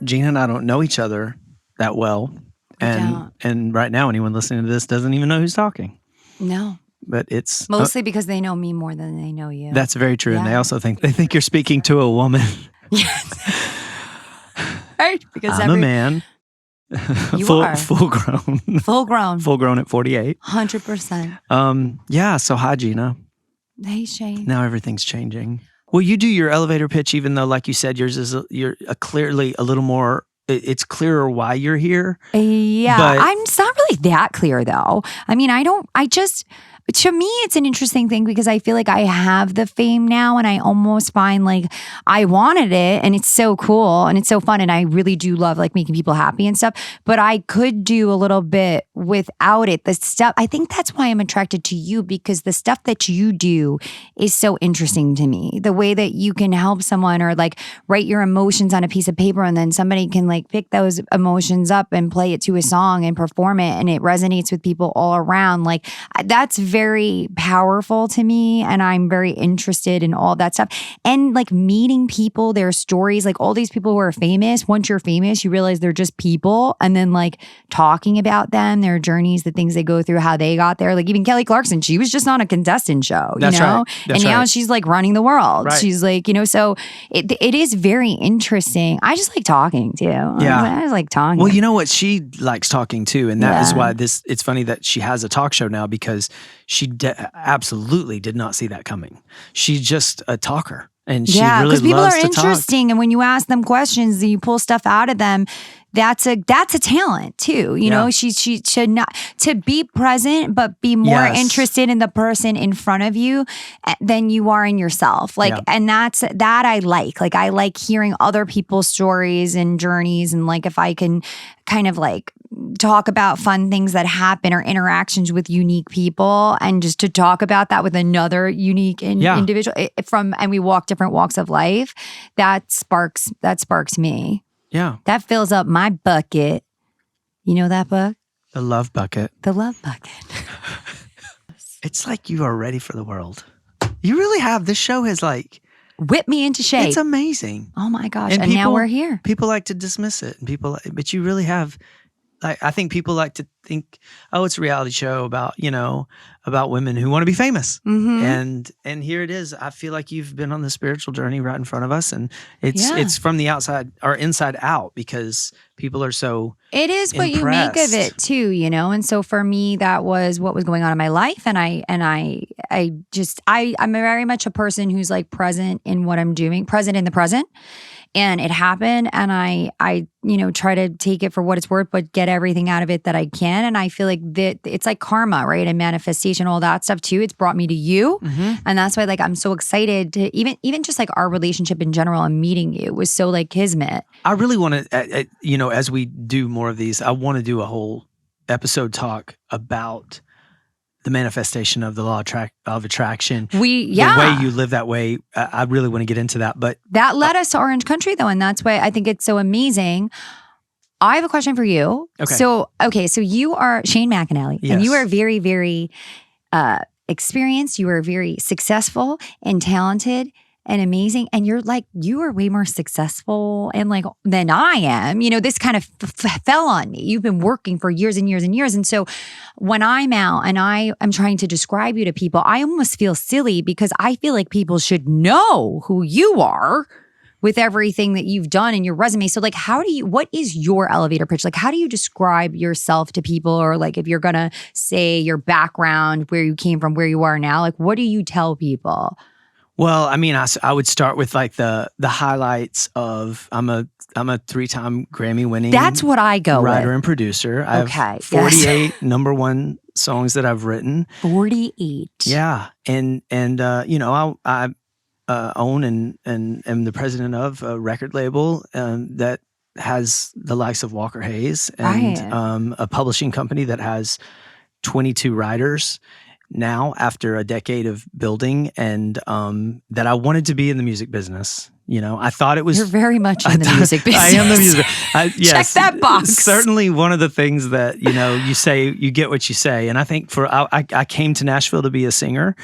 Gina and I don't know each other that well. And right now, anyone listening to this doesn't even know who's talking. No. But it's mostly because they know me more than they know you. That's very true. Yeah. And they also think you're speaking to a woman. Yes. Right? Because I'm a man. You are. Full grown. Full grown. Full grown at 48. 100%. Yeah. So hi, Gina. Hey, Shane. Now everything's changing. Well, you do your elevator pitch, even though, like you said, yours is you're clearly a little more. It's clearer why you're here. Yeah, it's not really that clear though. I mean, to me, it's an interesting thing because I feel like I have the fame now and I almost find like I wanted it and it's so cool and it's so fun and I really do love like making people happy and stuff, but I could do a little bit without it. The stuff, I think that's why I'm attracted to you because the stuff that you do is so interesting to me. The way that you can help someone or like write your emotions on a piece of paper and then somebody can like pick those emotions up and play it to a song and perform it and it resonates with people all around. Like that's very powerful to me and I'm very interested in all that stuff. And like meeting people, their stories, like all these people who are famous, once you're famous, you realize they're just people and then like talking about them, their journeys, the things they go through, how they got there. Like even Kelly Clarkson, she was just on a contestant show, you know? And now she's like running the world. Right. She's like, so it is very interesting. I just like talking too. Yeah. I just like talking. Well, you know what? She likes talking too. And that is why it's funny that she has a talk show now because she absolutely did not see that coming. She's just a talker. And she really loves to talk. Because people are interesting. And when you ask them questions and you pull stuff out of them, that's a talent too. You know, she should not to be present, but be more interested in the person in front of you than you are in yourself. Like, and that I like. Like, I like hearing other people's stories and journeys, and like if I can kind of like talk about fun things that happen or interactions with unique people, and just to talk about that with another unique individual and we walk different walks of life. That sparks me. Yeah. That fills up my bucket. You know that book? The Love Bucket. The Love Bucket. It's like you are ready for the world. You really have. This show has like whipped me into shape. It's amazing. Oh my gosh. And now we're here. People like to dismiss it. But you really have. I think people like to think, oh, it's a reality show about, about women who want to be famous. Mm-hmm. And here it is. I feel like you've been on the spiritual journey right in front of us. And it's from the outside or inside out because people are so It is what you make of it too, And so for me, that was what was going on in my life. And I'm very much a person who's like present in what I'm doing, present in the present. And it happened, and I try to take it for what it's worth, but get everything out of it that I can. And I feel like that it's like karma, right? And manifestation, all that stuff too. It's brought me to you, and that's why like I'm so excited to even just like our relationship in general and meeting you was so like kismet. I really want to, as we do more of these, I want to do a whole episode talk about the manifestation of the law of attraction. The way you live that way, I really want to get into that. But that led us to Orange Country, though, and that's why I think it's so amazing. I have a question for you. Okay. So you are Shane McAnally, and you are very, very experienced. You are very successful and talented and amazing. And you are way more successful and like than I am. This kind of fell on me. You've been working for years and years and years. And so when I'm out and I'm trying to describe you to people, I almost feel silly because I feel like people should know who you are with everything that you've done in your resume. So like, what is your elevator pitch? Like, how do you describe yourself to people? Or like, if you're going to say your background, where you came from, where you are now, like, what do you tell people? Well, I mean, I would start with like the highlights of I'm a 3-time Grammy winning. That's what I go writer with. And producer. I have 48 number one songs that I've written. 48. Yeah, and I own and am the president of a record label that has the likes of Walker Hayes and a publishing company that has 22 writers. Now, after a decade of building, and that I wanted to be in the music business. I thought it was. You're very much in the music business. I am the music. Check Yes, that box. Certainly, one of the things that you say, you get what you say, and I think I came to Nashville to be a singer.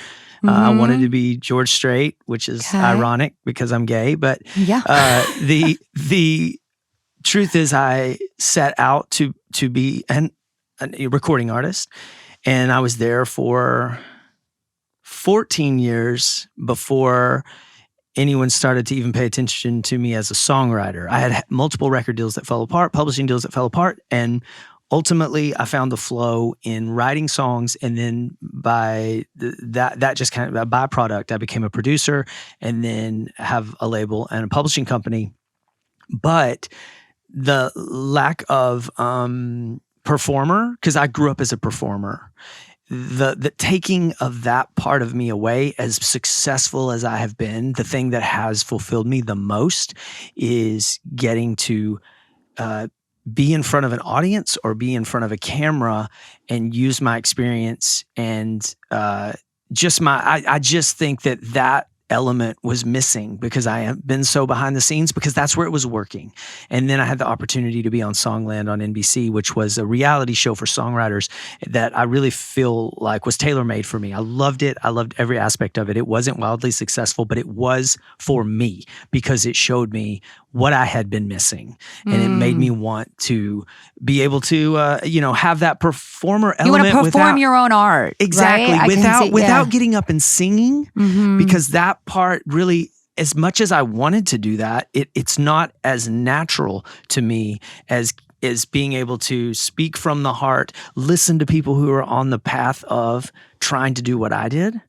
I wanted to be George Strait, which is ironic because I'm gay, but the truth is I set out to be a recording artist, and I was there for 14 years before anyone started to even pay attention to me as a songwriter. I had multiple record deals that fell apart, publishing deals that fell apart, and ultimately I found the flow in writing songs, and then by that just kind of a byproduct, I became a producer and then have a label and a publishing company. But the lack of performer, because I grew up as a performer, the taking of that part of me away, as successful as I have been, the thing that has fulfilled me the most is getting to be in front of an audience or be in front of a camera and use my experience and I just think that element was missing because I have been so behind the scenes, because that's where it was working. And then I had the opportunity to be on Songland on NBC, which was a reality show for songwriters that I really feel like was tailor-made for me. I loved it. I loved every aspect of it. It wasn't wildly successful, but it was for me because it showed me what I had been missing. And it made me want to be able to, have that performer element. You want to perform your own art. Exactly. Right? Without getting up and singing, because that part really, as much as I wanted to do that, it's not as natural to me as being able to speak from the heart, listen to people who are on the path of trying to do what I did.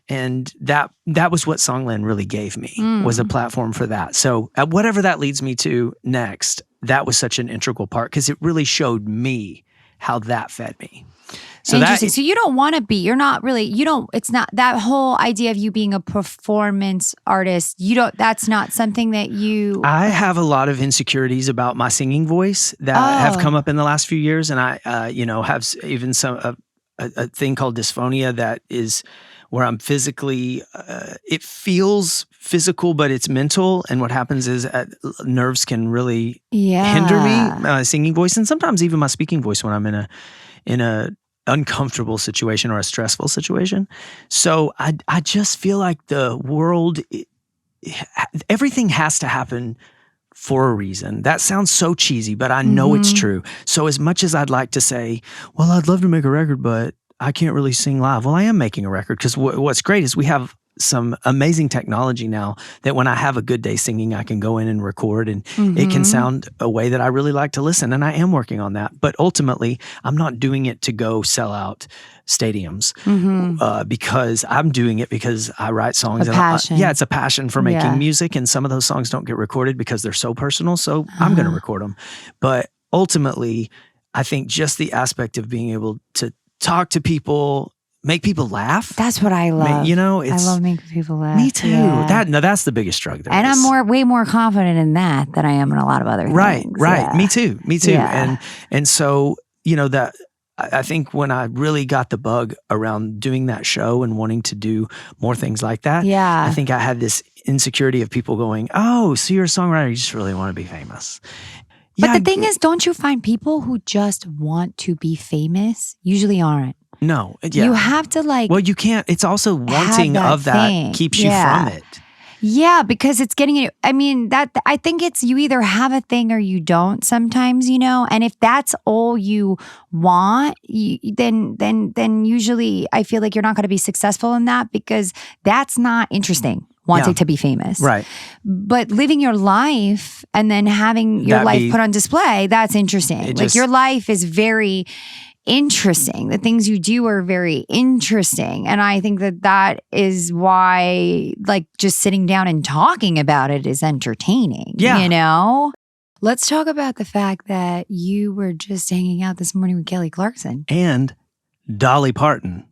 And that was what Songland really gave me, was a platform for that. So whatever that leads me to next, that was such an integral part because it really showed me how that fed me. So interesting. So you don't want to be, it's not that whole idea of you being a performance artist. That's not something that I have a lot of insecurities about my singing voice that have come up in the last few years. And I, have even a thing called dysphonia that is where I'm physically, it feels physical, but it's mental. And what happens is nerves can really hinder me, my singing voice, and sometimes even my speaking voice when I'm in a uncomfortable situation or a stressful situation. So I just feel like the world, everything has to happen for a reason. That sounds so cheesy, but I know it's true. So as much as I'd like to say, well, I'd love to make a record, but I can't really sing live. Well, I am making a record because what's great is we have some amazing technology now that when I have a good day singing, I can go in and record and it can sound a way that I really like to listen. And I am working on that. But ultimately, I'm not doing it to go sell out stadiums because I'm doing it because I write songs. It's a passion for making music. And some of those songs don't get recorded because they're so personal. So I'm going to record them. But ultimately, I think just the aspect of being able to talk to people, make people laugh. That's what I love. I love making people laugh. Me too. Yeah. That's the biggest drug there and is. I'm way more confident in that than I am in a lot of other things. Right. Yeah. Me too. Yeah. And so, that I think when I really got the bug around doing that show and wanting to do more things like that, I think I had this insecurity of people going, oh, so you're a songwriter, you just really want to be famous. But the thing is, don't you find people who just want to be famous usually aren't? No. Yeah. You have to well, you can't. It's also wanting that of that thing. keeps you from it. Yeah, because it's getting you. I mean, I think it's you either have a thing or you don't sometimes, and if that's all you want, then usually I feel like you're not going to be successful in that because that's not interesting. Wanting to be famous. Right. But living your life and then having your life put on display, that's interesting. Your life is very interesting. The things you do are very interesting. And I think that is why just sitting down and talking about it is entertaining. Yeah. Let's talk about the fact that you were just hanging out this morning with Kelly Clarkson. And Dolly Parton.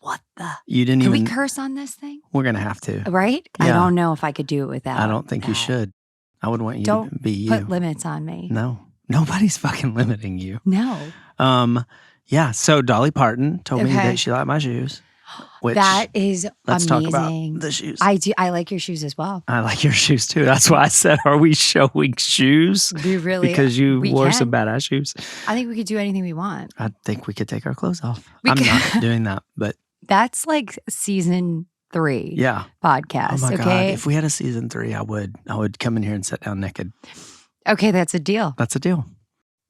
What the? You didn't Can we curse on this thing? We're going to have to. Right? Yeah. I don't know if I could do it without. I don't think you should. I would want you to be you. Don't put limits on me. No. Nobody's fucking limiting you. No. Yeah. So Dolly Parton told me that she liked my shoes. Which, that is let's amazing. Talk about the shoes. I do. I like your shoes as well. I like your shoes too. That's why I said, are we showing shoes? We really Because you wore some badass shoes. I think we could do anything we want. I think we could take our clothes off. I'm not doing that, but that's like season 3 podcast. Oh my okay? God. If we had a season 3, I would come in here and sit down naked. Okay, that's a deal. That's a deal.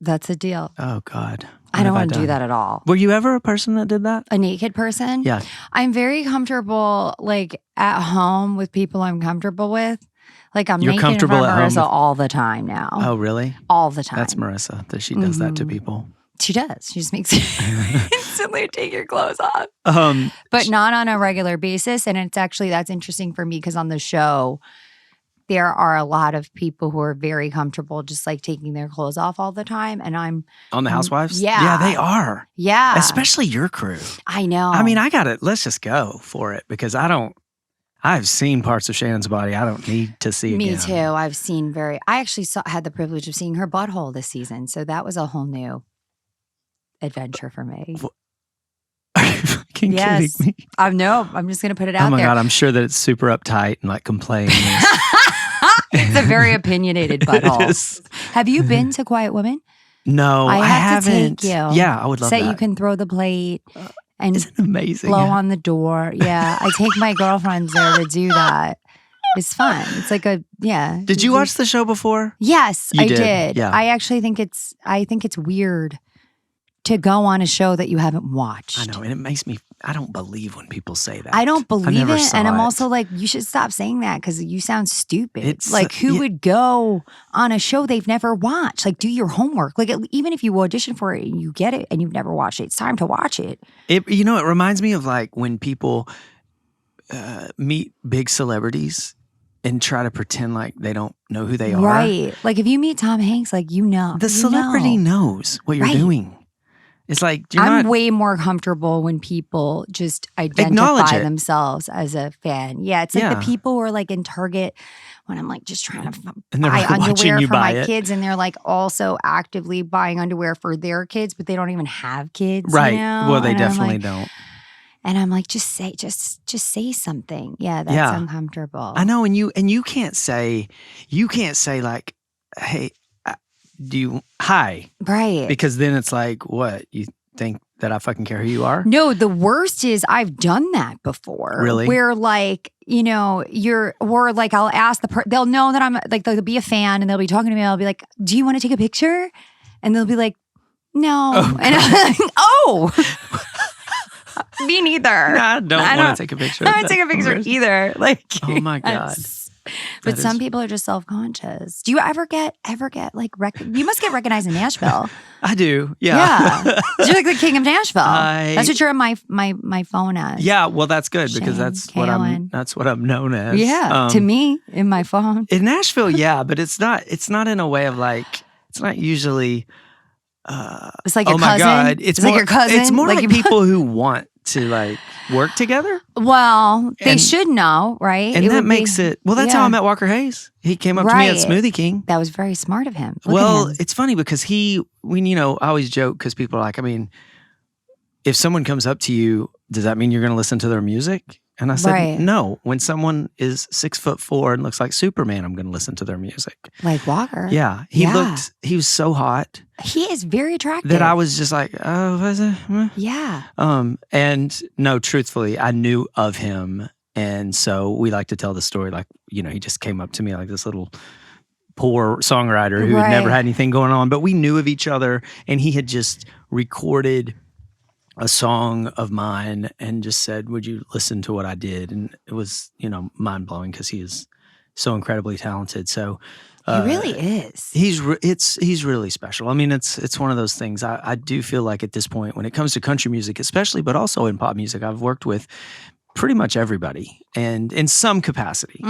That's a deal. Oh, God. I don't want to do that at all. Were you ever a person that did that? A naked person? Yeah. I'm very comfortable, like, at home with people I'm comfortable with. Like, I'm naked in front of Marissa all the time now. Oh, really? All the time. That's Marissa, that she does that to people. She does. She just makes it instantly take your clothes off. But not on a regular basis. And it's actually, that's interesting for me because on the show, there are a lot of people who are very comfortable just like taking their clothes off all the time. And I'm on the Housewives? Yeah. Yeah, they are. Yeah. Especially your crew. I know. I mean, let's just go for it because I've seen parts of Shannon's body I don't need to see again. Me too. I actually had the privilege of seeing her butthole this season. So that was a whole new adventure for me. Are you fucking kidding me? I'm just going to put it out there. Oh my God, I'm sure that it's super uptight and like complaining. It's a very opinionated butthole. Have you been to Quiet Woman? No, I haven't. To take you. Yeah, I would love that. So you can throw the plate and Isn't it amazing? blow on the door. Yeah, I take my girlfriends there to do that. It's fun. It's like Did you watch the show before? Yes, I did. Yeah. I actually think it's weird to go on a show that you haven't watched. I know, and it makes me, I don't believe when people say that. I don't believe it, and I'm it. also like, you should stop saying that because you sound stupid. Who would go on a show they've never watched? Like, do your homework. Like, even if you audition for it and you get it and you've never watched it, it's time to watch it. It reminds me of like when people meet big celebrities and try to pretend like they don't know who they are. Right. Like if you meet Tom Hanks, like the celebrity knows what you're doing. It's like I'm way more comfortable when people just identify themselves as a fan. Yeah, it's like the people who are like in Target when I'm like just trying to buy underwear for my kids, and they're like also actively buying underwear for their kids, but they don't even have kids. Right. You know? Well, they definitely don't. And I'm like, just say something. Yeah, that's uncomfortable. I know, and you can't say like, hey. Hi. Right. Because then it's like, what? You think that I fucking care who you are? No, the worst is I've done that before. Really? Where like, or like I'll ask they'll know that I'm like, they'll be a fan and they'll be talking to me. I'll be like, do you want to take a picture? And they'll be like, no. And I'm like, oh. Me neither. No, I don't want to take a picture. I don't take a picture either. Like, oh my God. But some people are just self-conscious. Do you ever get like you must get recognized in Nashville? I do. Yeah. You're like the king of Nashville. That's what you're on my phone as. Yeah, well that's good because Shane, that's what I'm known as. Yeah. To me in my phone. In Nashville, yeah, but it's not in a way of like it's not usually it's like your cousin. My God. It's like your cousin. It's more like people who want to like work together. Well, they should know, right? And that makes it. Well, that's how I met Walker Hayes. He came up to me at Smoothie King. That was very smart of him. It's funny because I always joke because people are like, I mean, if someone comes up to you, does that mean you're going to listen to their music? And I said, no. When someone is 6'4" and looks like Superman, I'm going to listen to their music. Like Walker. Yeah. He was so hot. He is very attractive. That I was just like, oh, was it? Yeah. And no, truthfully, I knew of him. And so we like to tell the story like, he just came up to me like this little poor songwriter who had never had anything going on. But we knew of each other and he had just recorded a song of mine and just said, would you listen to what I did? And it was, mind blowing because he is so incredibly talented. So he really is. He's really special. I mean, it's one of those things. I do feel like at this point when it comes to country music, especially, but also in pop music, I've worked with pretty much everybody and in some capacity,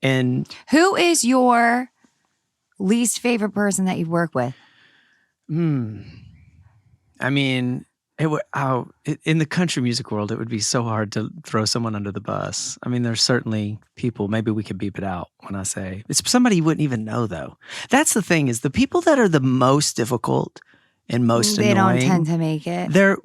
and who is your least favorite person that you've worked with? I mean, in the country music world, it would be so hard to throw someone under the bus. I mean, there's certainly people, maybe we could beep it out when I say, it's somebody you wouldn't even know though. That's the thing is the people that are the most difficult and most annoying. They don't tend to make it. They're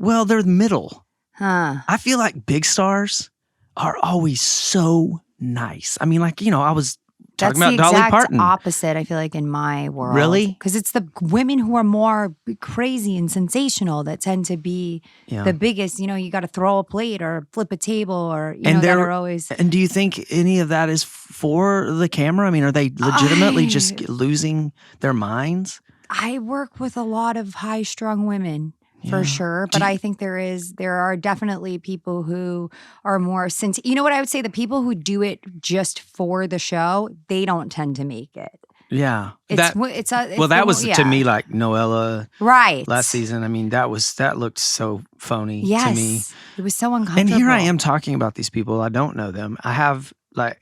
middle. Huh. I feel like big stars are always so nice. I mean, like, I was talking about Dolly Parton. Opposite, I feel like, in my world. Really? Because it's the women who are more crazy and sensational that tend to be the biggest. You got to throw a plate or flip a table or, that are always. And do you think any of that is for the camera? I mean, are they legitimately just losing their minds? I work with a lot of high-strung women. For sure. But I think there are definitely people who are more you know what I would say? The people who do it just for the show, they don't tend to make it. Yeah. That was to me like Noella right last season. I mean, that looked so phony to me. It was so uncomfortable. And here I am talking about these people. I don't know them. I have I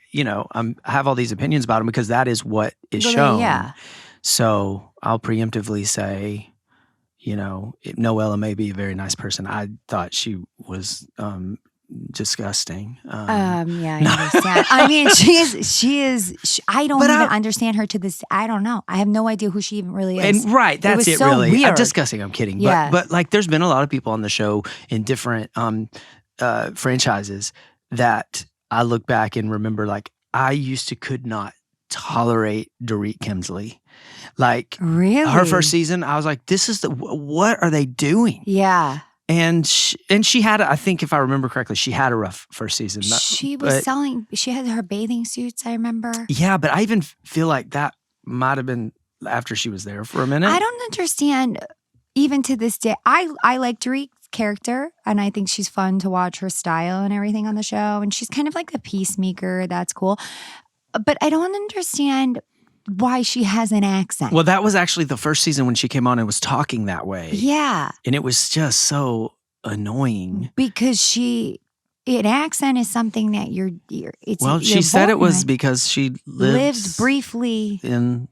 have all these opinions about them because that is what is shown. Yeah. So I'll preemptively say, Noella may be a very nice person. I thought she was disgusting. I understand. I mean, she is. I don't even understand her to this. I don't know. I have no idea who she even really is. And right, that's it. So Really, weird. I'm discussing. I'm kidding. Yeah. But like, there's been a lot of people on the show in different franchises that I look back and remember. Like, I could not tolerate Dorit Kemsley. Like, really? Her first season, I was like, what are they doing? Yeah. And she had, I think if I remember correctly, she had a rough first season. She had her bathing suits, I remember. Yeah, but I even feel like that might have been after she was there for a minute. I don't understand, even to this day. I like Dorit's character, and I think she's fun to watch her style and everything on the show. And she's kind of like the peacemaker. That's cool. But I don't understand why she has an accent. Well, that was actually the first season when she came on and was talking that way. Yeah. And it was just so annoying. Because an accent is something that she said it was because she lived briefly in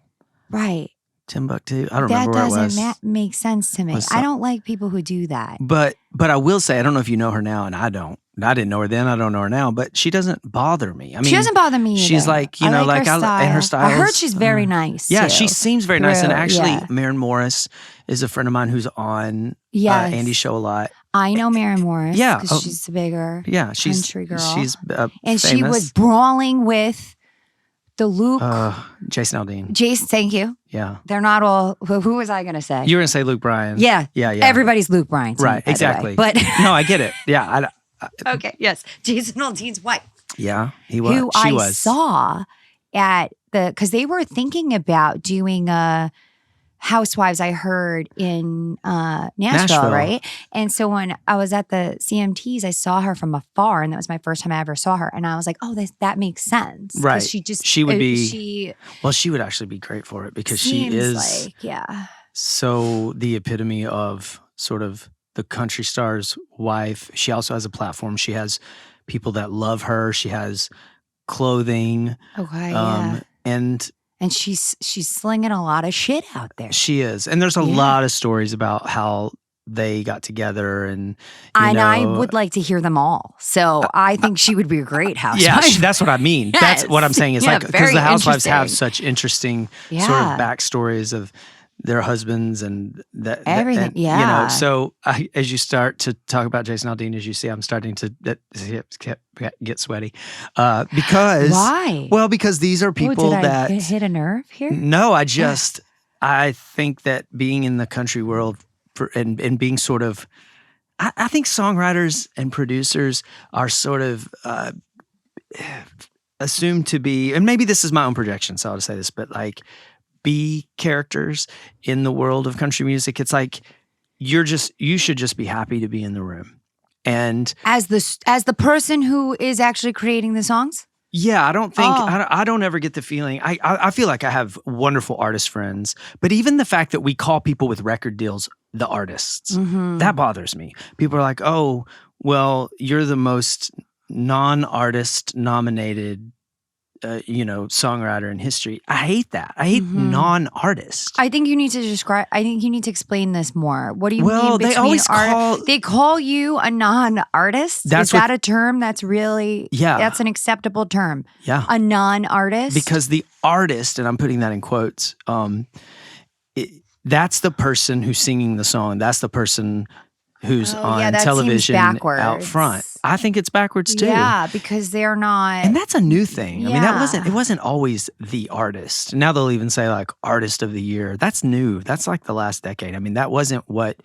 Timbuktu. I don't remember where it was. That doesn't make sense to me. I don't like people who do that. But I will say, I don't know if you know her now, and I don't. I didn't know her then. I don't know her now, but she doesn't bother me. I mean, she doesn't bother me either. She's like, her style. And her style. I heard she's very nice. Yeah, too. she seems very nice. And actually, Maren Morris is a friend of mine who's on Andy's show a lot. I know Maren Morris. Yeah, because she's a bigger country girl. She's and famous. She was brawling with the Luke. Jason Aldean. Jason, thank you. Yeah. They're not all. Who was I going to say? You were going to say Luke Bryan. Yeah. Yeah. Everybody's Luke Bryan. Right. Exactly. But no, I get it. Yeah. Okay. Yes. Jason Aldean's wife. Yeah. He was. Who I saw at because they were thinking about doing Housewives, I heard, in Nashville, right? And so when I was at the CMTs, I saw her from afar, and that was my first time I ever saw her. And I was like, oh, that makes sense. Right. She would actually be great for it because she is so the epitome of sort of the country star's wife. She also has a platform. She has people that love her. She has clothing. Okay, And she's slinging a lot of shit out there. She is. And there's a lot of stories about how they got together and I would like to hear them all. So I think she would be a great housewife. Yeah, that's what I mean. Yes. That's what I'm saying. It's like because the housewives have such interesting sort of backstories of their husbands and everything. So as you start to talk about Jason Aldean, as you see, I'm starting to get sweaty because why? Well, because these are people that hit a nerve here. No, I think that being in the country world and being sort of, I think songwriters and producers are sort of assumed to be, and maybe this is my own projection, so I'll just say this, but like, be characters in the world of country music. It's like you should just be happy to be in the room. And as the person who is actually creating the songs? Yeah, I don't think I don't ever get the feeling. I feel like I have wonderful artist friends, but even the fact that we call people with record deals the artists, that bothers me. People are like, "Oh, well, you're the most non-artist nominated songwriter in history." I hate that. I hate non-artists. I think you need to explain this more. What do you mean? Well, they always they call you a non-artist. Is that a term that's really that's an acceptable term? Yeah, a non-artist, because the artist, and I'm putting that in quotes. That's the person who's singing the song. That's the person who's on television out front. I think it's backwards too. Yeah, because they're not. And that's a new thing. I mean, it wasn't always the artist. Now they'll even say like artist of the year. That's new. That's like the last decade. I mean, that wasn't what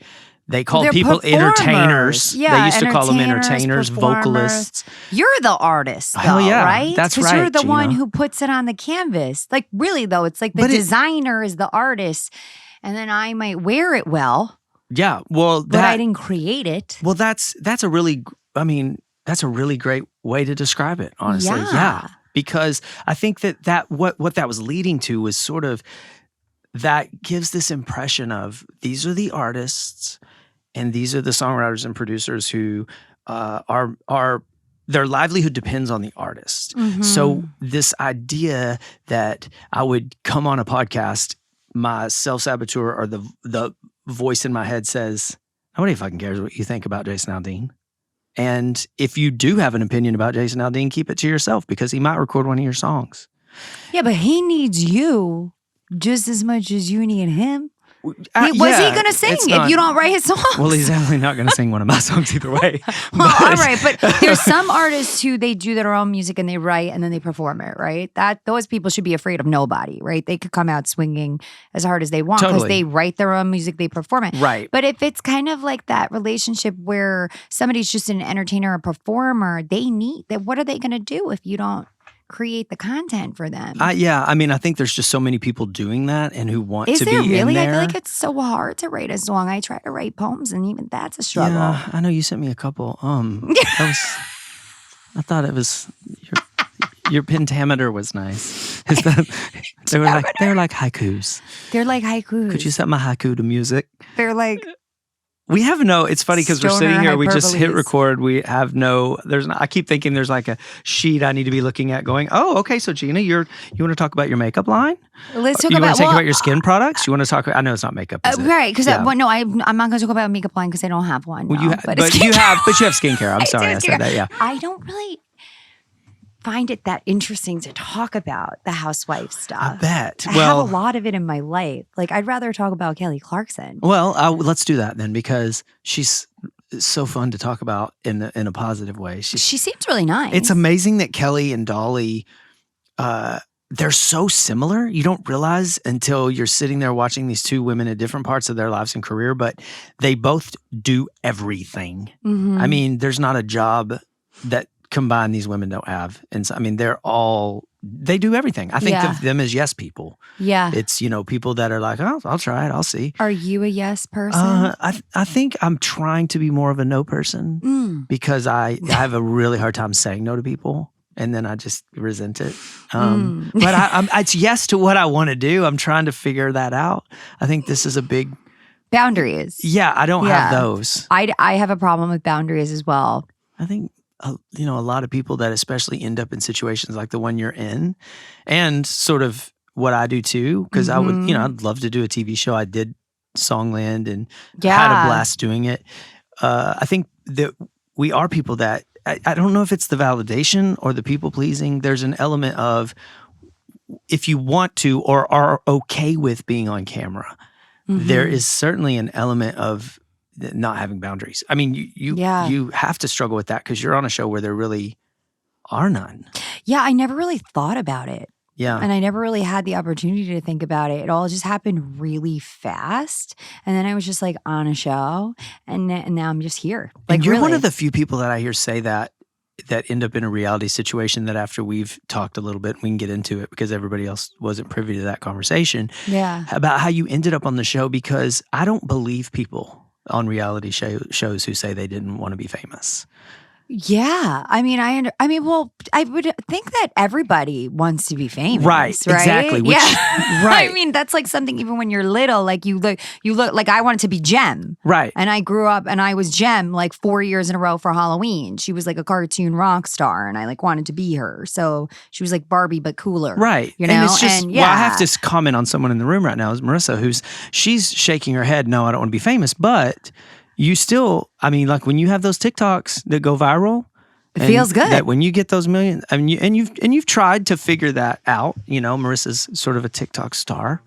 they called people entertainers. Yeah, they used to call them entertainers, vocalists. You're the artist, though, right? That's right. Because you're the Gina. one who puts it on the canvas. Like, really, though, it's like the designer is the artist, and then I might wear it well. Yeah, well, but I didn't create it. Well, that's a really great way to describe it, honestly. Yeah. Because I think that what that was leading to was sort of that gives this impression of these are the artists and these are the songwriters and producers who are their livelihood depends on the artist. Mm-hmm. So this idea that I would come on a podcast, my self-saboteur or the voice in my head says, nobody fucking cares what you think about Jason Aldean. And if you do have an opinion about Jason Aldean, keep it to yourself because he might record one of your songs. Yeah, but he needs you just as much as you need him. Was he going to sing if you don't write his songs? Well, he's definitely not going to sing one of my songs either way. Well, all right, but there's some artists who they do their own music and they write and then they perform it, right? Those people should be afraid of nobody, right? They could come out swinging as hard as they want because they write their own music, they perform it. Right. But if it's kind of like that relationship where somebody's just an entertainer or performer, what are they going to do if you don't create the content for them? I mean, I think there's just so many people doing that and who want to be in there. Is there really? I feel like it's so hard to write a song. I try to write poems and even that's a struggle. Yeah, I know you sent me a couple. I thought it was your pentameter was nice. They were like haikus. They're like haikus. Could you set my haiku to music? They're like we have it's funny because we're sitting here, we just hit record. We have I keep thinking there's like a sheet I need to be looking at going, oh, okay, so Gina, you want to talk about your makeup line? Let's talk about, you want to talk about your skin products? You want to talk I know it's not makeup, right, because I'm not going to talk about makeup line because I don't have one. Well, you have skincare. I'm sorry I said that, yeah. I don't really find it that interesting to talk about the housewife stuff. I bet. I have a lot of it in my life. Like, I'd rather talk about Kelly Clarkson. Well, let's do that then because she's so fun to talk about in a positive way. She seems really nice. It's amazing that Kelly and Dolly, they're so similar. You don't realize until you're sitting there watching these two women at different parts of their lives and career, but they both do everything. Mm-hmm. I mean, there's not a job that combined these women don't have. And so, I mean, they do everything. I think of them as yes people. Yeah. It's, people that are like, oh, I'll try it. I'll see. Are you a yes person? I think I'm trying to be more of a no person because I have a really hard time saying no to people. And then I just resent it. But it's yes to what I want to do. I'm trying to figure that out. I think this is a big boundaries. Yeah, I don't have those. I have a problem with boundaries as well. I think a lot of people that especially end up in situations like the one you're in, and sort of what I do too, because I would, I'd love to do a TV show. I did Songland and had a blast doing it. I think that we are people that I don't know if it's the validation or the people pleasing. There's an element of if you want to or are okay with being on camera, there is certainly an element of not having boundaries. I mean, you have to struggle with that because you're on a show where there really are none. Yeah, I never really thought about it. Yeah. And I never really had the opportunity to think about it. It all just happened really fast. And then I was just like on a show and now I'm just here. Like, and you're one of the few people that I hear say that end up in a reality situation that after we've talked a little bit, we can get into it because everybody else wasn't privy to that conversation. Yeah. About how you ended up on the show because I don't believe people on reality shows who say they didn't want to be famous. Yeah. I mean, well, I would think that everybody wants to be famous. Right. Exactly. Yeah. Right. I mean, that's like something even when you're little, like you look like I wanted to be Jem. Right. And I grew up and I was Jem like 4 years in a row for Halloween. She was like a cartoon rock star and I like wanted to be her. So she was like Barbie, but cooler. Right. You know? And it's just, well, I have to comment on someone in the room right now is Marissa, she's shaking her head. No, I don't want to be famous, but you still, I mean, like when you have those TikToks that go viral, it feels good. That when you get those millions, I mean, you've tried to figure that out. Marissa's sort of a TikTok star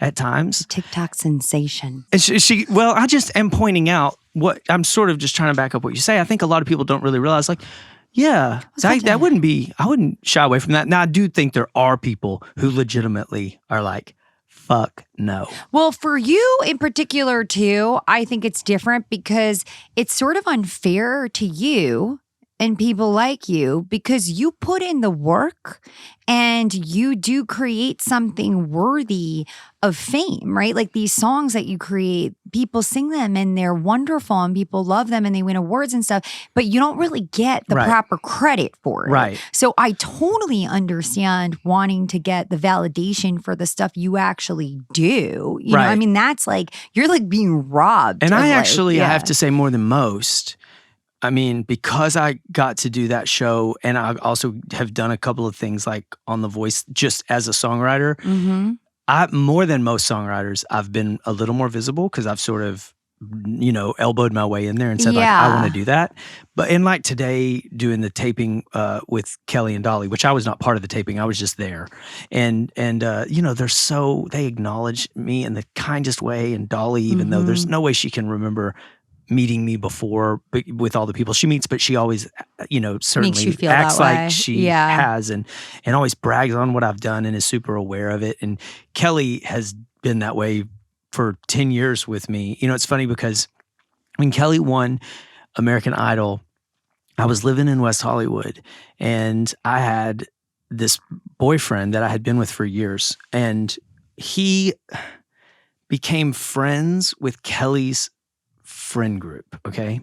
at times. TikTok sensation. And I just am pointing out what I'm sort of just trying to back up what you say. I think a lot of people don't really realize, like, yeah, that wouldn't be, I wouldn't shy away from that. Now, I do think there are people who legitimately are like, fuck no. Well, for you in particular, too, I think it's different because it's sort of unfair to you and people like you because you put in the work and you do create something worthy of fame, right? Like these songs that you create, people sing them and they're wonderful and people love them and they win awards and stuff, but you don't really get the proper credit for it. Right. So I totally understand wanting to get the validation for the stuff you actually do. You know, I mean, that's like, you're like being robbed. And I have to say more than most. I mean, because I got to do that show and I also have done a couple of things like on The Voice just as a songwriter, more than most songwriters, I've been a little more visible because I've sort of, elbowed my way in there and said, like, I want to do that. But in like today, doing the taping with Kelly and Dolly, which I was not part of the taping, I was just there. And they acknowledge me in the kindest way. And Dolly, even though there's no way she can remember meeting me before with all the people she meets, but she always, certainly acts like she has and always brags on what I've done and is super aware of it. And Kelly has been that way for 10 years with me. It's funny because when Kelly won American Idol, I was living in West Hollywood and I had this boyfriend that I had been with for years, and he became friends with Kelly's friend group, okay?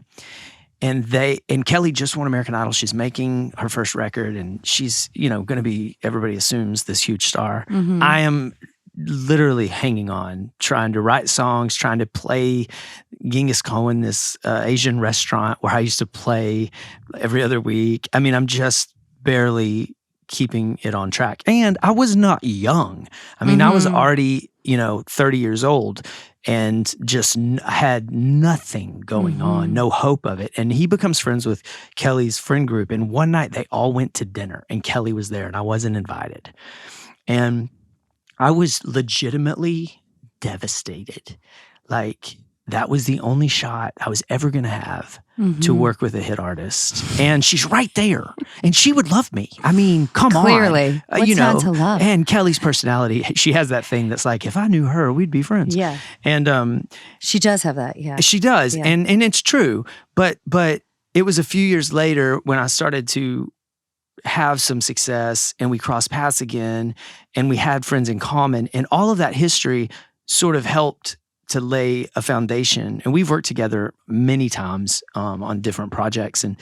And Kelly just won American Idol. She's making her first record and she's, going to be, everybody assumes, this huge star. I am literally hanging on, trying to write songs, trying to play Genghis Khan, this Asian restaurant where I used to play every other week. I mean, I'm just barely keeping it on track. And I was not young. I mean, I was already, 30 years old and just had nothing going on, no hope of it. And he becomes friends with Kelly's friend group. And one night they all went to dinner and Kelly was there and I wasn't invited. And I was legitimately devastated. Like, that was the only shot I was ever going to have to work with a hit artist. And she's right there. And she would love me. I mean, come on. Clearly. What's not to love? And Kelly's personality, she has that thing that's like, if I knew her, we'd be friends. Yeah. And she does have that, yeah. She does. Yeah. And it's true. But it was a few years later when I started to have some success and we crossed paths again and we had friends in common, and all of that history sort of helped to lay a foundation. And we've worked together many times on different projects and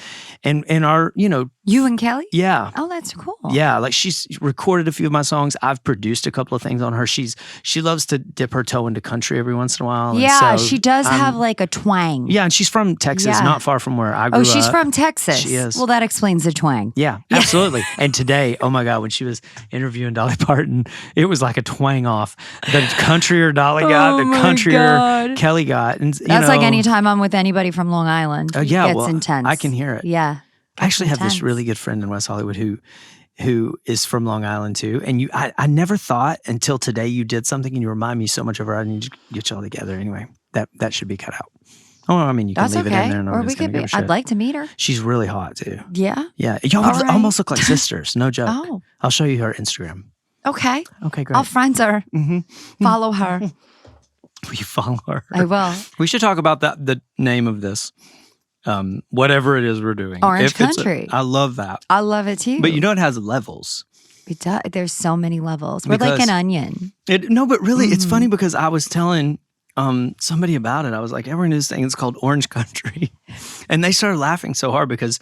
our, You and Kelly? Yeah. Oh, that's cool. Yeah, like she's recorded a few of my songs. I've produced a couple of things on her. She loves to dip her toe into country every once in a while. Yeah, and so she does have like a twang. Yeah, and she's from Texas, not far from where I grew up. Oh, she's from Texas. She is. Well, that explains the twang. Yeah, absolutely. And today, oh my God, when she was interviewing Dolly Parton, it was like a twang off. The countryer Dolly got, the countryer Kelly got. And, that's like anytime I'm with anybody from Long Island. It gets intense. I can hear it. Yeah. I actually have this really good friend in West Hollywood who is from Long Island too. And I never thought until today you did something and you remind me so much of her. I need to get y'all together. Anyway, that should be cut out. Oh, I mean, you can leave it in there. And or we could be. I'd like to meet her. She's really hot too. Yeah? Yeah. Y'all almost look like sisters. No joke. Oh. I'll show you her Instagram. Okay. Okay, great. I'll friend her. Follow her. Will you follow her? I will. We should talk about the name of this. Whatever it is we're doing. Orange Country. I love that. I love it too. But it has levels. It does. There's so many levels. We're like an onion. But really, it's funny because I was telling somebody about it. I was like, everyone knows this thing. It's called Orange Country. And they started laughing so hard because,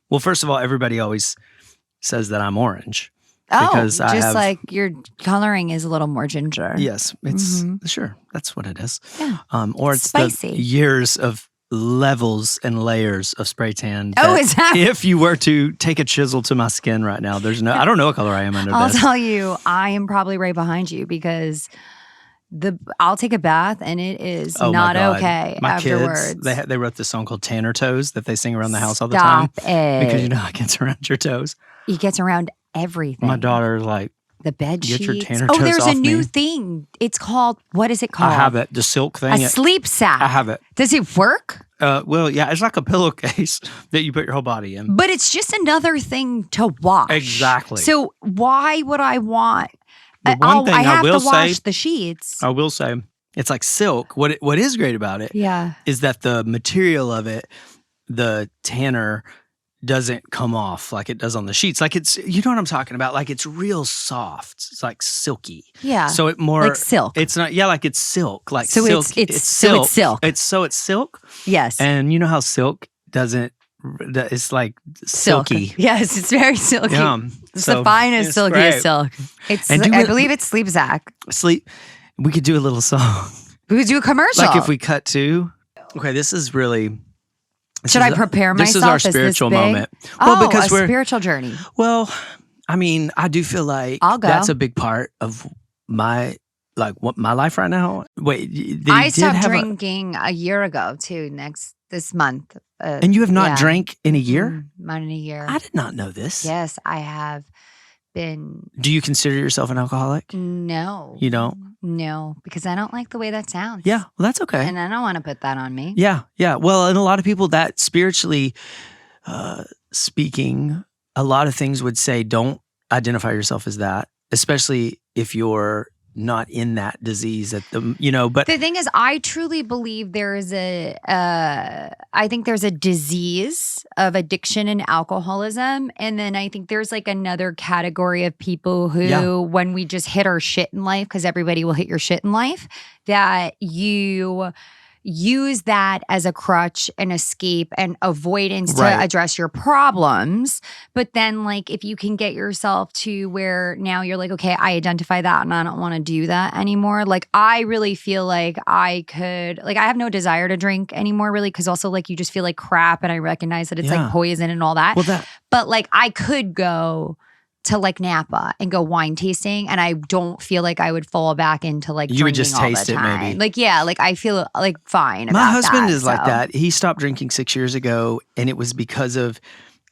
well, first of all, everybody always says that I'm orange. Because like your coloring is a little more ginger. Yes. It's sure. That's what it is. Yeah. Or it's spicy. The years of levels and layers of spray tan. Oh, is that? If you were to take a chisel to my skin right now, I don't know what color I am under I'll this. tell you, I am probably right behind you because I'll take a bath and it is not okay my afterwards. Kids, they wrote this song called Tanner Toes that they sing around the house all the time. Stop it. Because how it gets around your toes. It gets around everything. My daughter's like, The bed Get your sheets. tanner Oh, toes there's off a new me. thing. It's called, what is it called? I have it. The silk thing. A sleep sack. I have it. Does it work? Well, yeah, it's like a pillowcase that you put your whole body in. But it's just another thing to wash. Exactly. So why would I want? The one thing I have will to wash say, the sheets. I will say, it's like silk. What is great about it is that the material of it, the tanner, doesn't come off like it does on the sheets. Like it's, you know what I'm talking about? Like it's real soft. It's like silky. Yeah. So it more like silk. It's not. Yeah, like it's silk. Like so silk. It's silk. It's silk. Yes. And you know how silk doesn't. It's like silky. Yes, it's very silky. It's the finest silkiest silk. It's. And I believe it's sleep sack. We could do a little song. We could do a commercial. Like if we cut to. Okay, this is really. Should I prepare myself? This is our spiritual moment. Well, because we're spiritual journey. Well, I mean, I do feel like that's a big part of my my life right now. Wait, I stopped drinking a year ago too. This month. And you have not drank in a year? Not in a year. I did not know this. Yes, I have been. Do you consider yourself an alcoholic? No. You don't? No, because I don't like the way that sounds. Yeah, well, that's okay. And I don't want to put that on me. Yeah. Well, and a lot of people that spiritually speaking, a lot of things would say don't identify yourself as that, especially if you're not in that disease but the thing is, I truly believe there is I think there's a disease of addiction and alcoholism. And then I think there's like another category of people who, when we just hit our shit in life, because everybody will hit your shit in life, that you use that as a crutch and escape and avoidance to address your problems. But then like if you can get yourself to where now you're like, okay, I identify that and I don't want to do that anymore. Like I really feel like I could, like I have no desire to drink anymore really, because also like you just feel like crap and I recognize that it's like poison and all that. But like I could go to like Napa and go wine tasting, and I don't feel like I would fall back into like you would just all taste the time. It maybe. Like like I feel like fine. My husband is like that. He stopped drinking 6 years ago, and it was because of,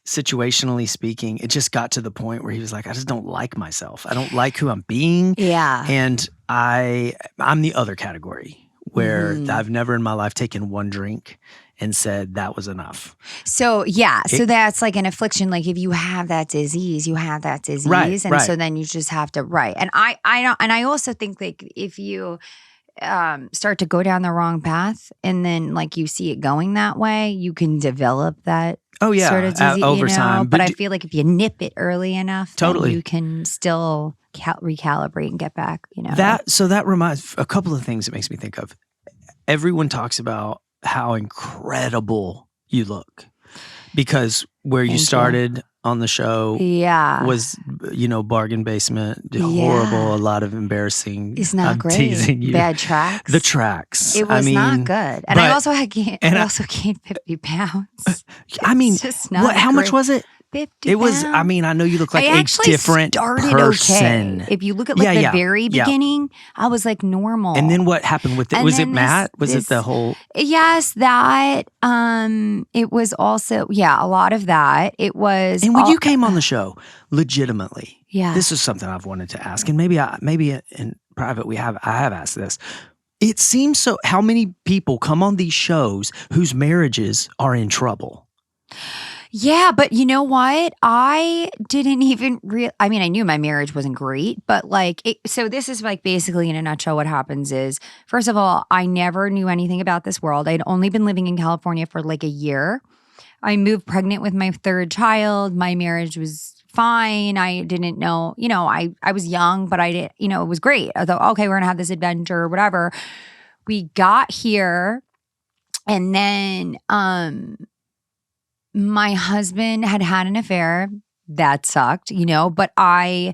situationally speaking, it just got to the point where he was like, I just don't like myself. I don't like who I'm being. Yeah. And I'm the other category where I've never in my life taken one drink and said that was enough. So so that's like an affliction. Like if you have that disease, you have that disease, and so then you just have to And I don't. And I also think like if you start to go down the wrong path, and then like you see it going that way, you can develop that. Sort of disease, over time. But I feel like if you nip it early enough, totally, then you can still recalibrate and get back. That reminds a couple of things it makes me think of. Everyone talks about how incredible you look, because where you started on the show was, bargain basement, horrible, a lot of embarrassing. It's not I'm great. Teasing you. Bad tracks. The tracks. It was not good. And I also gained 50 pounds. I mean, just not how much was it? 50 It was, pounds. I mean, I know you look like a different person. Okay. If you look at like the very beginning, I was like normal. And then what happened with it? Was it Matt? Was it the whole? Yes, that. It was also, a lot of that. It was. And when you came on the show, legitimately, yeah, this is something I've wanted to ask. And maybe in private, I have asked this. It seems so, how many people come on these shows whose marriages are in trouble? Yeah, but you know what? I didn't even I mean, I knew my marriage wasn't great, but so this is like basically in a nutshell what happens is, first of all, I never knew anything about this world. I'd only been living in California for like a year. I moved pregnant with my third child. My marriage was fine. I didn't know, I was young, but I didn't, it was great. I thought, okay, we're going to have this adventure or whatever. We got here, and then, my husband had an affair. That sucked, but I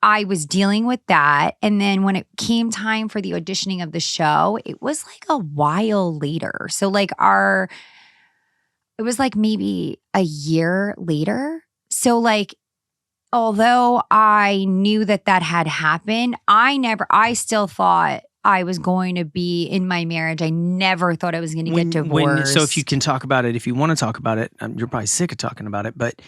was dealing with that. And then when it came time for the auditioning of the show, it was like a while later. So like it was like maybe a year later. So like, although I knew that had happened, I still thought I was going to be in my marriage. I never thought I was going to get divorced. So if you can talk about it, if you want to talk about it, you're probably sick of talking about it, but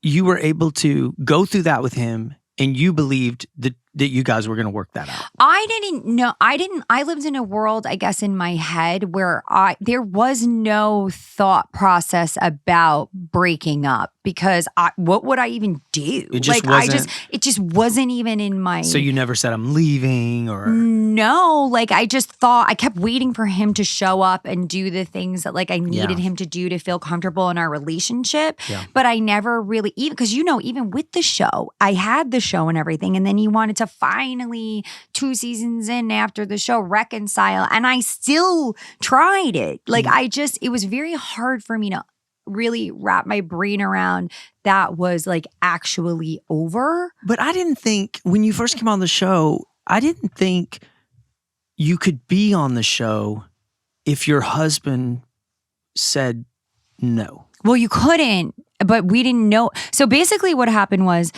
you were able to go through that with him, and you believed that you guys were going to work that out. I didn't know. I lived in a world, I guess, in my head where there was no thought process about breaking up, because what would I even do? It just wasn't. It just wasn't even in my. So you never said I'm leaving, or no? Like, I just thought, I kept waiting for him to show up and do the things that like I needed him to do to feel comfortable in our relationship. Yeah. But I never really, even because even with the show, I had the show and everything, and then he wanted to finally 2 seasons in after the show reconcile, and I still tried it. Like, it was very hard for me to really wrap my brain around that was like actually over. But I didn't think, when you first came on the show, I didn't think you could be on the show if your husband said no. Well, you couldn't, but we didn't know. So basically what happened was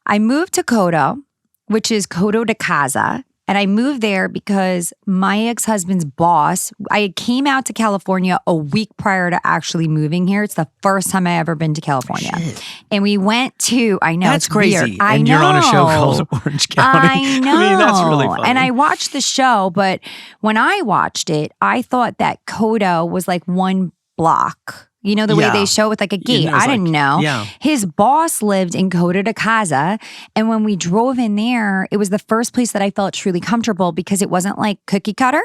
I moved to Coto, which is Coto de Casa. And I moved there because my ex-husband's boss, I came out to California a week prior to actually moving here. It's the first time I ever been to California. Shit. And we went to, I know, that's it's crazy. weird. And I know. you're on a show called Orange County. I know. I mean, that's really funny. And I watched the show, but when I watched it, I thought that Coto was like one block. You know, the way they show it with like a gate. I didn't know. Yeah. His boss lived in Coto de Casa. And when we drove in there, it was the first place that I felt truly comfortable because it wasn't like cookie cutter.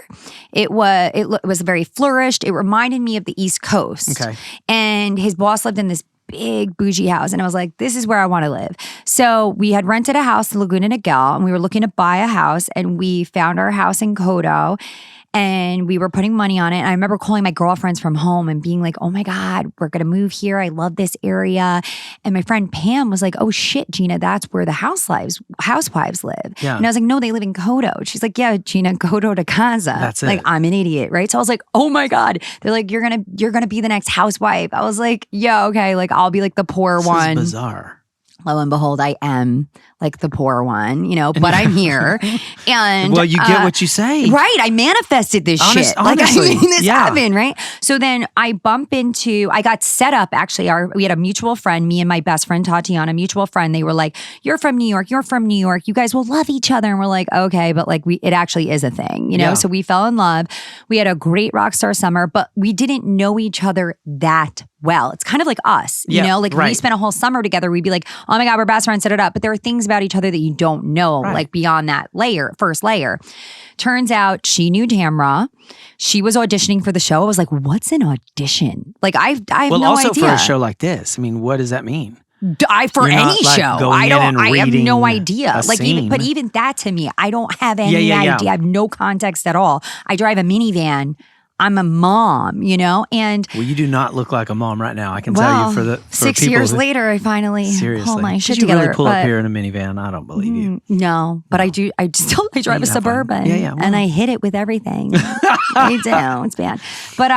It was very flourished. It reminded me of the East Coast. Okay. And his boss lived in this big bougie house. And I was like, this is where I want to live. So we had rented a house in Laguna Niguel, and we were looking to buy a house, and we found our house in Coto. And we were putting money on it. And I remember calling my girlfriends from home and being like, oh my God, we're going to move here. I love this area. And my friend Pam was like, oh shit, Gina, that's where the housewives live. Yeah. And I was like, no, they live in Coto. She's like, yeah, Gina, Coto de Casa. That's it. Like, I'm an idiot, right? So I was like, oh my God. They're like, you're gonna be the next housewife. I was like, yeah, okay. Like, I'll be like the poor one. This is bizarre. Lo and behold, I am like the poor one, but I'm here. And well, you get what you say. Right. I manifested this shit. Honestly, like, this happened, right? So then I got set up, actually. We had a mutual friend, me and my best friend, Tatiana, mutual friend. They were like, you're from New York. You guys will love each other. And we're like, okay, but like it actually is a thing, So we fell in love. We had a great rock star summer, but we didn't know each other that well. It's kind of like us, Like when we spent a whole summer together, we'd be like, oh my God, we're best friends, set it up. But there are things about each other that you don't know, like beyond that first layer. Turns out she knew Tamra. She was auditioning for the show. I was like, what's an audition? Like, I have no idea. Well, also for a show like this, I mean, what does that mean? For any show, I have no idea. Like, scene. even that to me, I don't have any idea. I have no context at all. I drive a minivan. I'm a mom, and well, you do not look like a mom right now. I can tell you for 6 years later, I finally pull my shit together. You really pull up here in a minivan? I don't believe you. No, but I do. I drive a Suburban, and I hit it with everything. I do. It's bad. But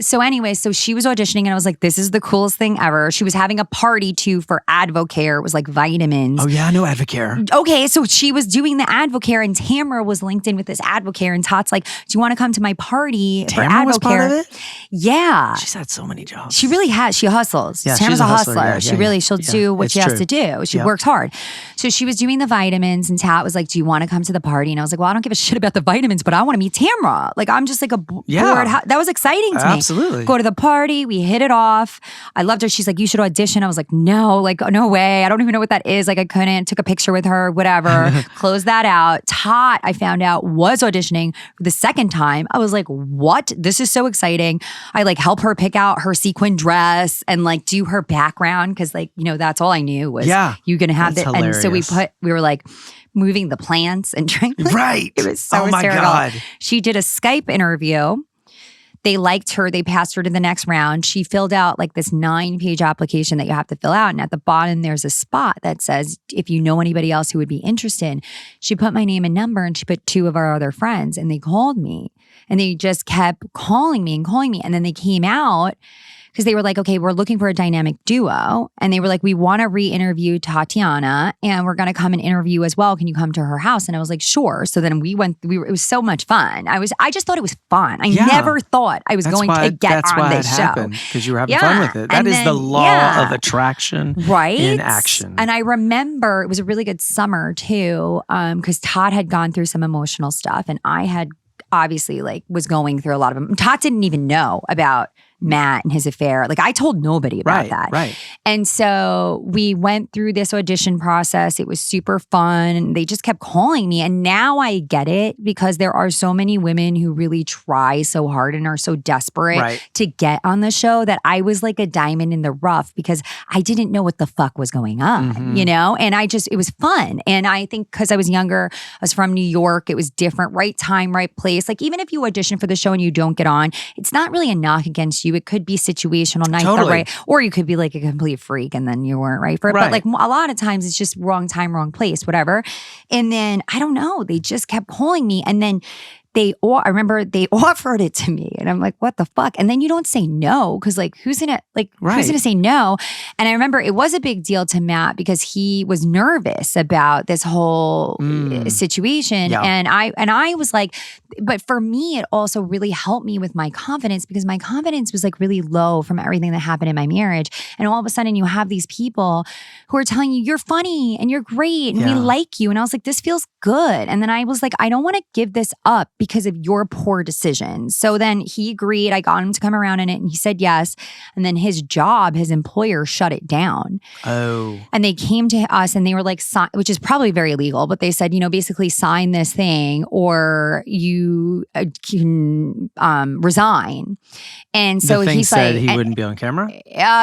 so she was auditioning, and I was like, this is the coolest thing ever. She was having a party too for Advocare. It was like vitamins. Oh yeah, I know Advocare. Okay, so she was doing the Advocare, and Tamra was linked in with this Advocare, and Tot's like, do you want to come to my party? Tamra was part of it? Yeah. She's had so many jobs. She really has. She hustles. Yeah, Tamra's a hustler. She'll do what it's she has true. to do. She works hard. So she was doing the vitamins, and Tat was like, do you want to come to the party? And I was like, well, I don't give a shit about the vitamins, but I want to meet Tamra. Like, I'm just like a bored. That was exciting to me. Absolutely. Go to the party. We hit it off. I loved her. She's like, you should audition. I was like, no, no way. I don't even know what that is. Like, I couldn't. Took a picture with her, whatever. Closed that out. Tat, I found out, was auditioning for the second time. I was like, what? This is so exciting. I help her pick out her sequin dress and do her background because that's all I knew was you're gonna have that. And so we were moving the plants and trying. Right. It was so my hysterical. God. She did a Skype interview. They liked her. They passed her to the next round. She filled out this 9-page application that you have to fill out. And at the bottom, there's a spot that says, if you know anybody else who would be interested. She put my name and number, and she put 2 of our other friends, and they called me. And they just kept calling me. And then they came out because they were like, okay, we're looking for a dynamic duo. And they were like, we want to re-interview Tatiana and we're going to come and interview as well. Can you come to her house? And I was like, sure. So then it was so much fun. I just thought it was fun. I never thought I was going to get on this show. Because you were having fun with it. That is the law of attraction in action. And I remember it was a really good summer too, because Todd had gone through some emotional stuff and I had obviously was going through a lot of them. Todd didn't even know about Matt and his affair. I told nobody about that. Right. And so we went through this audition process. It was super fun. They just kept calling me. And now I get it because there are so many women who really try so hard and are so desperate to get on the show that I was like a diamond in the rough because I didn't know what the fuck was going on, you know? And it was fun. And I think because I was younger, I was from New York, it was different, right time, right place. Even if you audition for the show and you don't get on, it's not really a knock against you. It could be situational, nice, right? Or you could be like a complete freak and then you weren't right for it. But a lot of times it's just wrong time, wrong place, whatever. And then I don't know, they just kept calling me. And then I remember they offered it to me and I'm like, what the fuck? And then you don't say no because who's gonna say no? And I remember it was a big deal to Matt because he was nervous about this whole situation. Yeah. And I was like, but for me, it also really helped me with my confidence because my confidence was really low from everything that happened in my marriage. And all of a sudden you have these people who are telling you, you're funny and you're great and we like you. And I was like, this feels good. And then I was like, I don't want to give this up because of your poor decisions. So then he agreed. I got him to come around in it and he said yes. And then his employer shut it down. Oh. And they came to us and they were like, which is probably very illegal, but they said, basically sign this thing or you can resign. And so he said he wouldn't be on camera?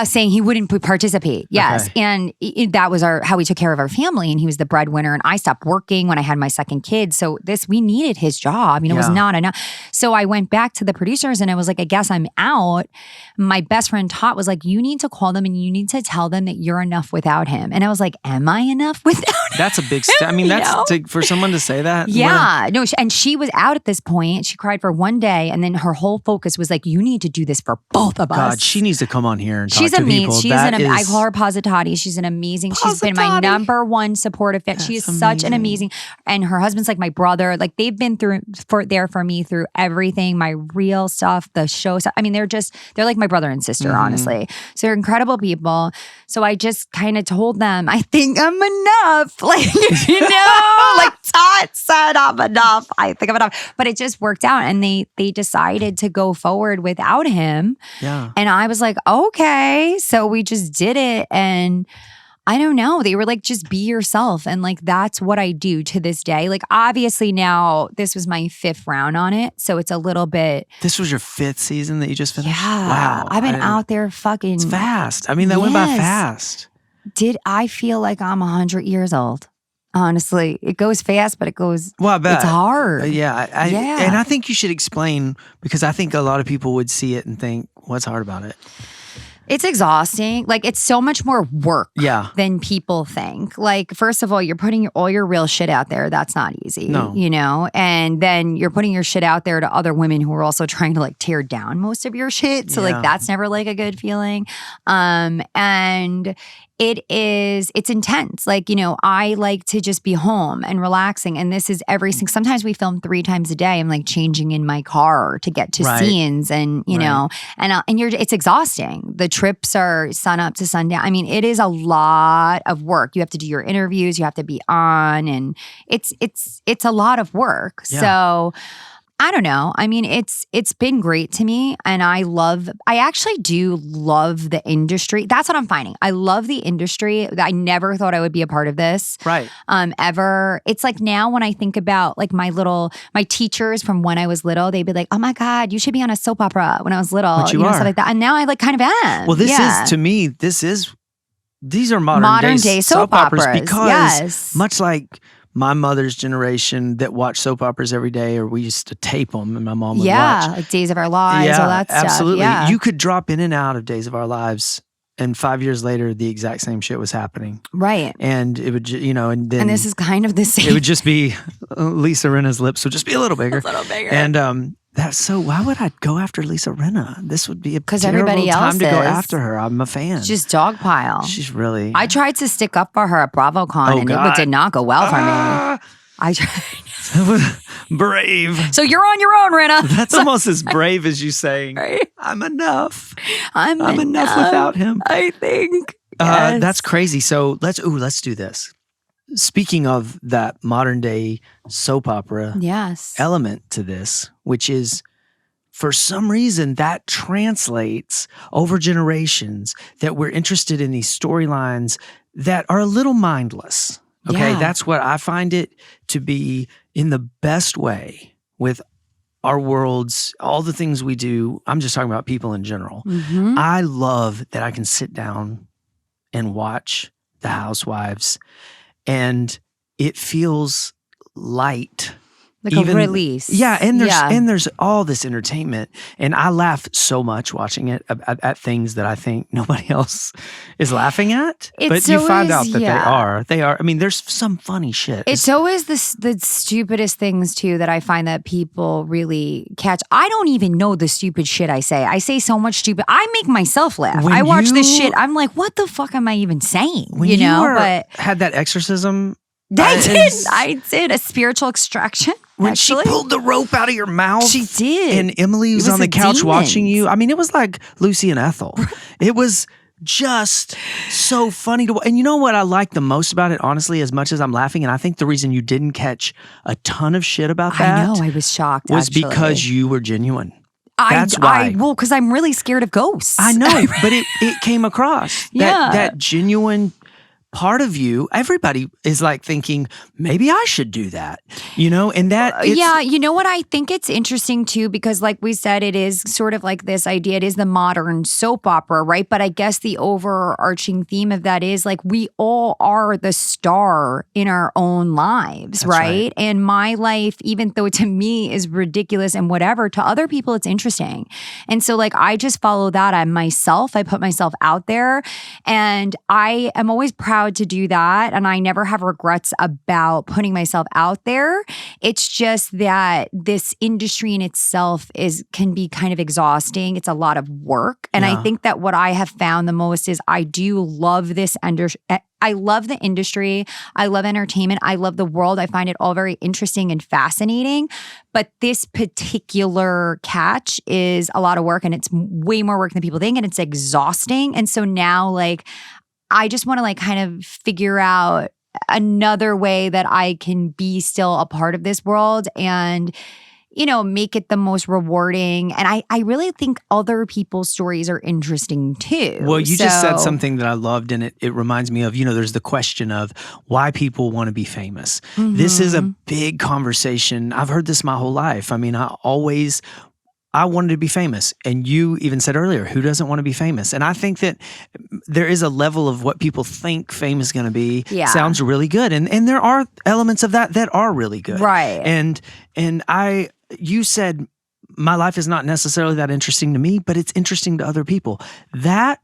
Saying he wouldn't participate. Yes. Okay. And that was how we took care of our family. And he was the breadwinner. And I stopped working when I had my second kid. So we needed his job. It was not enough. So I went back to the producers and I was like, I guess I'm out. My best friend Todd was like, you need to call them and you need to tell them that you're enough without him. And I was like, am I enough without him? That's a big step. For someone to say that. Yeah. No, and she was out at this point. She cried for one day and then her whole focus was like, you need to do this for both of us. God, she needs to come on here and talk to people. I call her Positati. She's an amazing, she's been my number one supportive fan. She is such an amazing, and her husband's like my brother. They've been there for me through everything, my real stuff, the show stuff. They're like my brother and sister, honestly. So they're incredible people. So I just kind of told them, I think I'm enough. Todd said I'm enough. I think I'm enough. But it just worked out and they decided to go forward without him. Yeah. And I was like, okay. So we just did it. And I don't know. They were like, just be yourself. And that's what I do to this day. Obviously now this was my 5th round on it. So it's a little bit. This was your 5th season that you just finished? Yeah. Wow. I've been out there fucking. It's fast. That went by fast. Did I feel like I'm 100 years old? Honestly, it goes fast, but it goes. Well, I bet. It's hard. Yeah. And I think you should explain because I think a lot of people would see it and think, what's hard about it? It's exhausting. It's so much more work than people think. First of all, you're putting all your real shit out there. That's not easy. No. And then you're putting your shit out there to other women who are also trying to tear down most of your shit. So that's never a good feeling. And it's intense. I like to just be home and relaxing. And this is sometimes we film 3 times a day. I'm changing in my car to get to scenes and, know, and it's exhausting. The trips are sun up to sundown. it is a lot of work. You have to do your interviews. You have to be on and it's a lot of work. Yeah. So I don't know. It's been great to me and I actually do love the industry. That's what I'm finding. I love the industry. I never thought I would be a part of this. Right. Ever. It's now when I think about my teachers from when I was little, they'd be like, oh my God, you should be on a soap opera when I was little. But you are. Stuff like that. And now I kind of am. Well, these are modern day soap operas because much like my mother's generation that watched soap operas every day, or we used to tape them and my mom would watch. Days of Our Lives, all that stuff. Absolutely. Yeah. You could drop in and out of Days of Our Lives and 5 years later, the exact same shit was happening. Right. And it would, and then. And this is kind of the same. It would just be, Lisa Rinna's lips would just be a little bigger. A little bigger. And That's so. Why would I go after Lisa Rinna? This would be a terrible everybody else time to go after her. I'm a fan. She's dogpile. She's really. I tried to stick up for her at BravoCon, and it did not go well for me. I tried. Brave. So you're on your own, Rinna. That's almost as brave as you saying, right? I'm enough. I'm enough without him. I think. Yes. That's crazy. So let's do this. Speaking of that modern day soap opera element to this, which is for some reason that translates over generations, that we're interested in these storylines that are a little mindless. Okay, that's what I find it to be in the best way with our worlds, all the things we do. I'm just talking about people in general. Mm-hmm. I love that I can sit down and watch The Housewives, and it feels light. Like a release. Yeah, and there's all this entertainment. And I laugh so much watching it at things that I think nobody else is laughing at. But you find out that they are. I mean, there's some funny shit. It's always the stupidest things too that I find that people really catch. I don't even know the stupid shit I say. I say so much stupid. I make myself laugh. I watch this shit. I'm like, what the fuck am I even saying? When but had that exorcism. I did a spiritual extraction. When she pulled the rope out of your mouth. She did. And Emily was on the couch watching you. I mean, it was like Lucy and Ethel. It was just so funny to watch. And you know what I like the most about it, honestly, as much as I'm laughing, and I think the reason you didn't catch a ton of shit about that. I know, I was shocked, was because you were genuine. That's why. Well, because I'm really scared of ghosts. I know, but it came across. That genuine part of you, everybody is like thinking, maybe I should do that, and that. You know what? I think it's interesting too, because like we said, it is sort of like this idea, it is the modern soap opera, right? But I guess the overarching theme of that is like, we all are the star in our own lives, right? And my life, even though to me is ridiculous and whatever, to other people, it's interesting. And so like, I just follow that. I put myself out there, and I am always proud to do that. And I never have regrets about putting myself out there. It's just that this industry in itself can be kind of exhausting. It's a lot of work. And I think that what I have found the most is I do love this I love the industry. I love entertainment. I love the world. I find it all very interesting and fascinating. But this particular catch is a lot of work, and it's way more work than people think, and it's exhausting. And so now, like, I just want to like kind of figure out another way that I can be still a part of this world and, make it the most rewarding. And I really think other people's stories are interesting too. Well, you just said something that I loved, and it reminds me of, there's the question of why people want to be famous. Mm-hmm. This is a big conversation. I've heard this my whole life. I mean, I wanted to be famous. And you even said earlier, who doesn't want to be famous? And I think that there is a level of what people think fame is going to be. Sounds really good. And there are elements of that are really good. Right. And you said, my life is not necessarily that interesting to me, but it's interesting to other people. That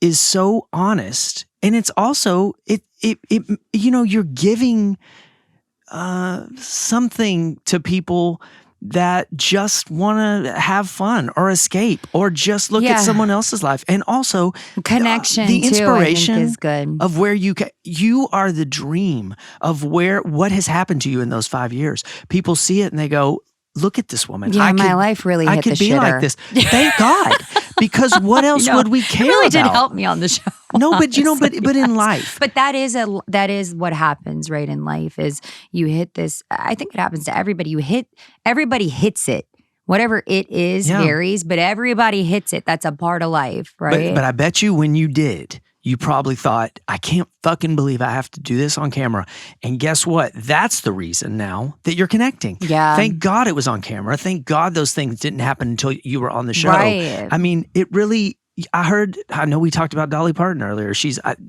is so honest. And it's also, you're giving something to people that just want to have fun or escape or just look at someone else's life. And also connection, the inspiration too, I think is good. of where you are the dream of what has happened to you in those 5 years. People see it and they go, look at this woman. Yeah, my life really hit the shitter. I could be like this. Thank God. Because what else would we care about? You really did help me on the show. No, but but in life. But that is what happens, right? In life is you hit this. I think it happens to everybody. Everybody hits it. Whatever it is varies, but everybody hits it. That's a part of life, right? But I bet you when you did, you probably thought, I can't fucking believe I have to do this on camera. And guess what? That's the reason now that you're connecting. Yeah. Thank God it was on camera. Thank God those things didn't happen until you were on the show. Right. I mean, it really, I know we talked about Dolly Parton earlier.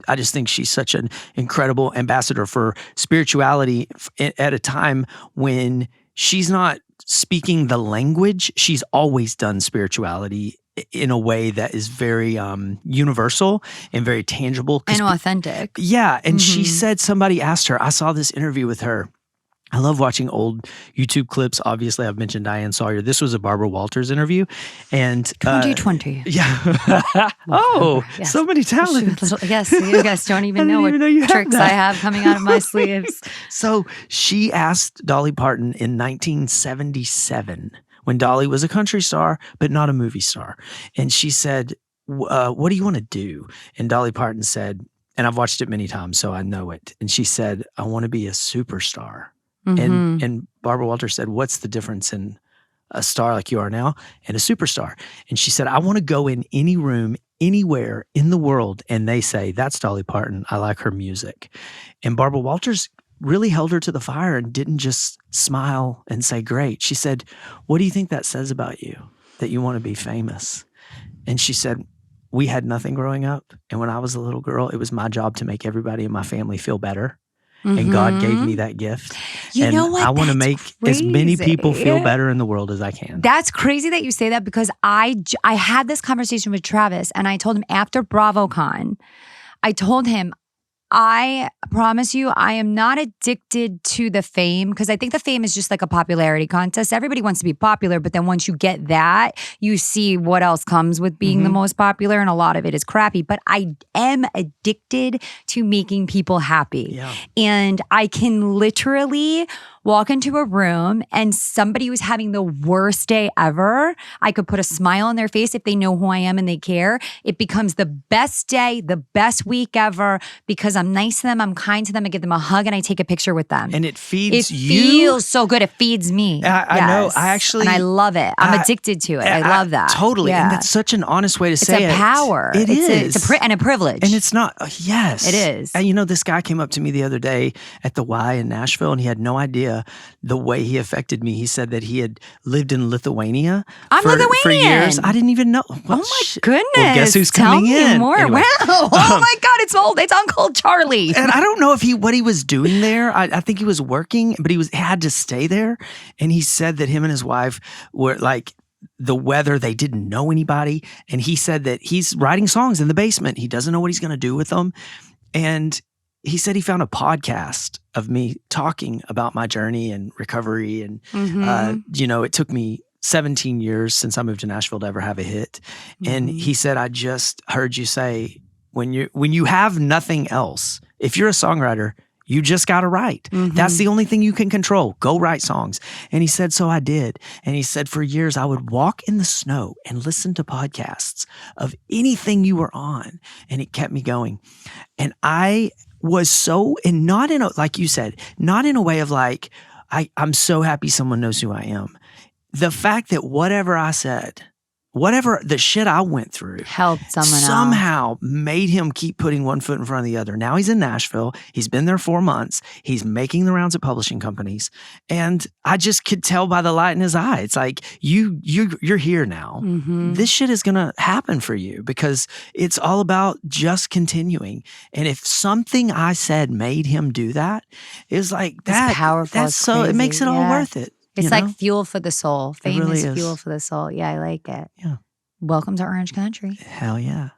I just think she's such an incredible ambassador for spirituality at a time when she's not speaking the language. She's always done spirituality in a way that is very universal and very tangible. And authentic. Yeah. And she said, somebody asked her, I saw this interview with her, I love watching old YouTube clips. Obviously, I've mentioned Diane Sawyer. This was a Barbara Walters interview. And 2020. Yeah. Yes. So many talents. Yes, you guys don't even know what tricks I have coming out of my sleeves. So she asked Dolly Parton in 1977, when Dolly was a country star, but not a movie star. And she said, what do you want to do? And Dolly Parton said, and I've watched it many times, so I know it. And she said, I want to be a superstar. And Barbara Walters said, what's the difference in a star like you are now and a superstar? And she said, I want to go in any room, anywhere in the world, and they say, that's Dolly Parton. I like her music. And Barbara Walters really held her to the fire and didn't just smile and say, great. She said, what do you think that says about you, that you want to be famous? And she said, we had nothing growing up. And when I was a little girl, it was my job to make everybody in my family feel better. And God gave me that gift. You know what? I want to make as many people feel better in the world as I can. That's crazy that you say that, because I had this conversation with Travis, and I told him after BravoCon, I told him, I promise you, I am not addicted to the fame, because I think the fame is just like a popularity contest. Everybody wants to be popular, but then once you get that, you see what else comes with being the most popular, and a lot of it is crappy. But I am addicted to making people happy. Yeah. And I can literally walk into a room and somebody who's having the worst day ever, I could put a smile on their face if they know who I am and they care. It becomes the best day, the best week ever, because I'm nice to them, I'm kind to them, I give them a hug, and I take a picture with them. And it feeds you. It feels so good. It feeds me. I know. I actually... And I love it. I'm addicted to it. I love that. Totally. Yeah. And that's such an honest way to say it. It's a power. It is. It's a privilege. And it's not... yes. It is. And this guy came up to me the other day at the Y in Nashville, and he had no idea the way he affected me. He said that he had lived in Lithuania for years. I didn't even know. Well, oh my goodness. Well, guess who's coming in? Tell me more. Anyway. Wow. Oh my God. It's Uncle Charlie. And I don't know if what he was doing there. I think he was working, but he had to stay there. And he said that him and his wife were like, the weather, they didn't know anybody. And he said that he's writing songs in the basement. He doesn't know what he's going to do with them. And he said he found a podcast of me talking about my journey and recovery. And, it took me 17 years since I moved to Nashville to ever have a hit. And he said, I just heard you say, when you have nothing else, if you're a songwriter, you just got to write. That's the only thing you can control. Go write songs. And he said, so I did. And he said, for years, I would walk in the snow and listen to podcasts of anything you were on. And it kept me going. And I was so, and not in a, like you said, not in a way of like, I'm so happy someone knows who I am. The fact that whatever I said, whatever the shit I went through helped somehow made him keep putting one foot in front of the other. Now he's in Nashville. He's been there 4 months. He's making the rounds at publishing companies. And I just could tell by the light in his eye. It's like, you're here now. This shit is going to happen for you, because it's all about just continuing. And if something I said made him do that, it's like that. It's powerful. That's so, it makes it all worth it. It's like fuel for the soul. Fame really is is fuel for the soul. Yeah, I like it. Yeah. Welcome to Orange Country. Hell yeah.